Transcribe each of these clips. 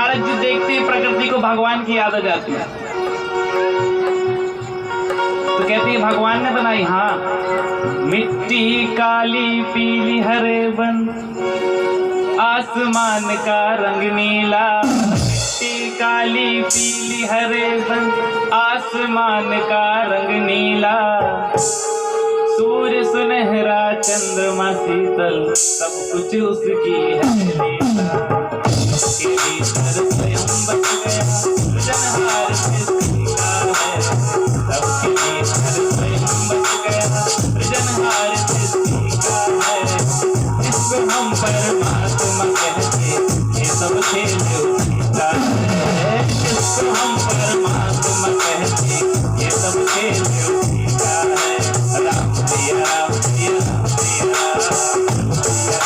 नारद जी देखते ही प्रकृति को भगवान की याद आ जाती है, तो कहते हैं भगवान ने बनाई। हाँ, मिट्टी काली पीली हरे बन, आसमान का रंग नीला। मिट्टी काली पीली हरे बन, आसमान का रंग नीला। सूर्य सुनहरा चंद्रमा शीतल, सब कुछ उसकी है लीला। उसके भीतर स्वयं बच गया सृजनहार सृष्टिका है। सबके भीतर स्वयं बच गया सृजनहार सृष्टिका है। इसको हम परमात्मा कहते, ये सब खेल उसी का है। इसको हम परमात्मा कहते, ये सब खेल उसी का है। राम सिया राम सिया राम सिया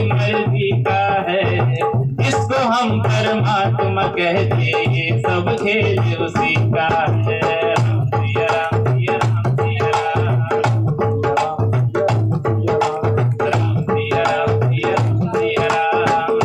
मर्जी का है। इसको हम परमात्मा कहते, ये सब खेल उसी का है। राम सिया राम सिया राम सिया राम सिया राम सिया राम सिया राम।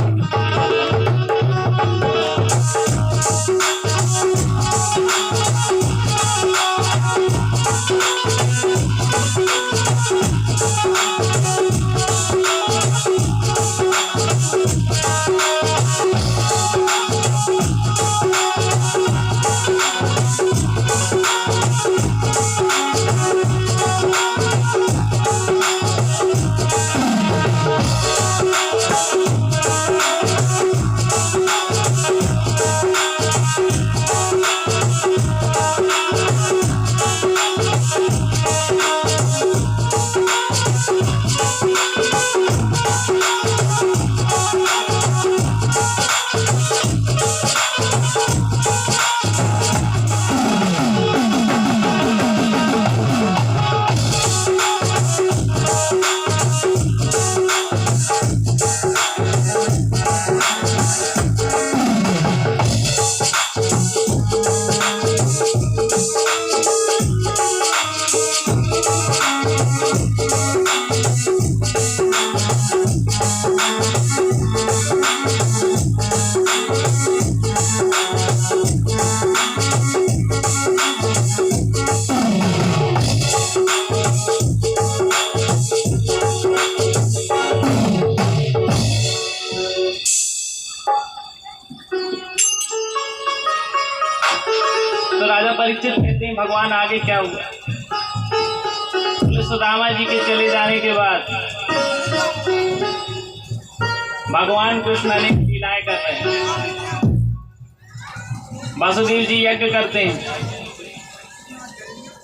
तो राजा परीक्षित कहते हैं भगवान आगे क्या हुआ? सुदामा जी के चले जाने के बाद भगवान कृष्ण अनेक लीलाएं कर रहे हैं। वासुदेव जी यज्ञ करते हैं,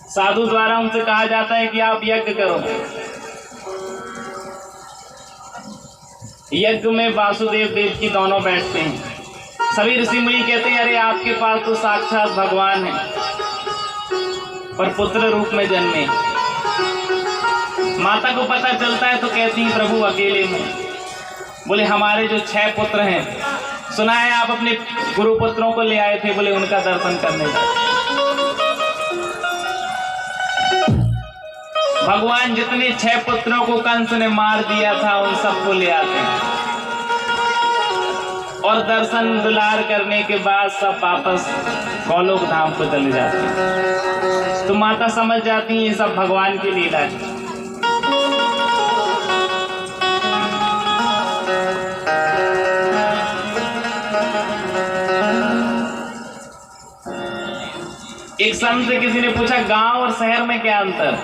साधु द्वारा उनसे कहा जाता है कि आप यज्ञ करो। यज्ञ में वासुदेव देव की दोनों बैठते हैं। सभी ऋषि मुनि कहते हैं अरे आपके पास तो साक्षात भगवान है, पर पुत्र रूप में जन्मे। माता को पता चलता है तो कहती हैं प्रभु अकेले में। बोले हमारे जो 6 पुत्र हैं, सुना है आप अपने गुरु पुत्रों को ले आए थे, बोले उनका दर्शन करने गए। भगवान जितने 6 पुत्रों को कंस ने मार दिया था उन सबको ले आते हैं और दर्शन दुलार करने के बाद सब वापस गोलोक धाम को चले जाते हैं। तो माता समझ जाती है ये सब भगवान की लीला है। एक संत से किसी ने पूछा गांव और शहर में क्या अंतर?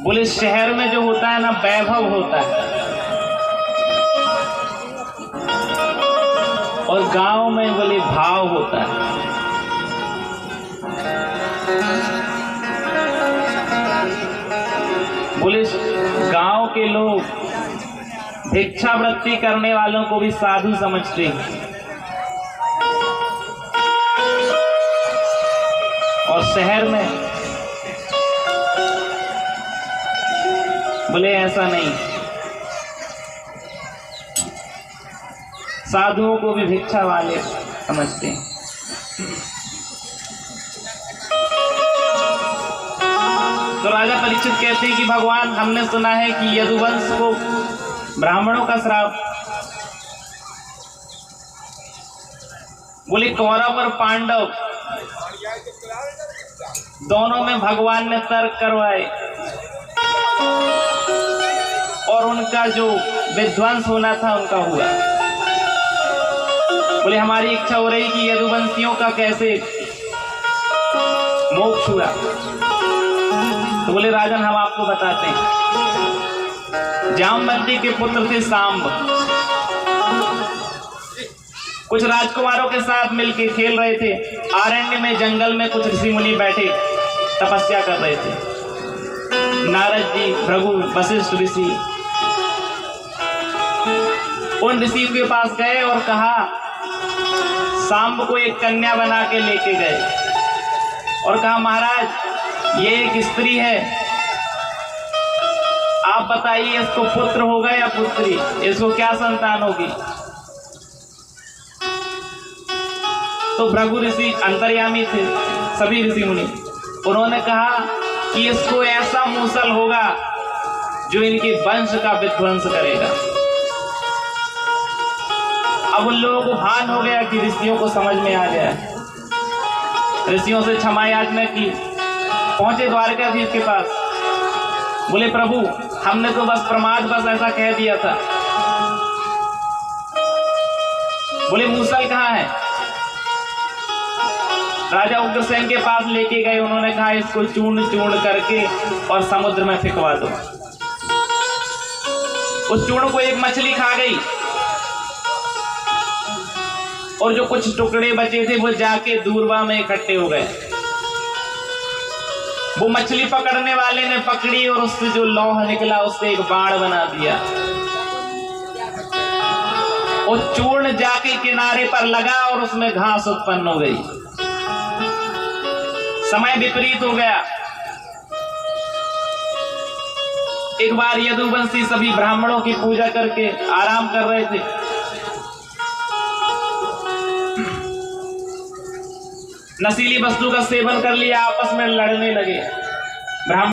बोले शहर में जो होता है ना वैभव होता है, और गांव में बोले भाव होता है। बोले गांव के लोग भिक्षावृत्ति करने वालों को भी साधु समझते हैं, और शहर में बोले ऐसा नहीं, साधुओं को भी भिक्षा वाले समझते हैं। तो राजा परीक्षित कहते हैं कि भगवान, हमने सुना है कि यदुवंश को ब्राह्मणों का श्राप, बोले कौरव और पांडव दोनों में भगवान ने तर्क करवाए और उनका जो विध्वंस होना था उनका हुआ। बोले हमारी इच्छा हो रही कि यदुवंशियों का कैसे मोक्ष हुआ। तो बोले राजन, हम आपको बताते हैं। जामवंती के पुत्र थे सांब, कुछ राजकुमारों के साथ मिलकर खेल रहे थे। आरण्य में, जंगल में कुछ ऋषि मुनि बैठे तपस्या कर रहे थे। नारद जी, भृगु, वशिष्ठ ऋषि उन ऋषि के पास गए और कहा, सांब को एक कन्या बना के लेके गए और कहा, महाराज ये एक स्त्री है, आप बताइए इसको पुत्र होगा या पुत्री, इसको क्या संतान होगी। तो भृगु ऋषि अंतर्यामी थे, सभी ऋषि मुनि, उन्होंने कहा कि इसको ऐसा मूसल होगा जो इनके वंश का विध्वंस करेगा। अब उन लोगों को भान हो गया कि ऋषियों को समझ में आ गया। ऋषियों से क्षमा याचना की, पहुंचे द्वारकाधीश के पास। बोले प्रभु, हमने तो बस प्रमाद बस ऐसा कह दिया था। बोले मूसल कहाँ है? राजा उग्रसेन के पास लेके गए। उन्होंने कहा इसको चूर्ण चूर्ण करके और समुद्र में फेंकवा दो। उस चूर्ण को एक मछली खा गई और जो कुछ टुकड़े बचे थे वो जाके दूरवा में इकट्ठे हो गए। वो मछली पकड़ने वाले ने पकड़ी और उससे जो लौह निकला उससे एक बाण बना दिया। वो चूर्ण जाके किनारे पर लगा और उसमें घास उत्पन्न हो गई। समय विपरीत हो गया। एक बार यदुवंशी सभी ब्राह्मणों की पूजा करके आराम कर रहे थे। नशीली वस्तु का सेवन कर लिया, आपस में लड़ने लगे। ब्राह्मण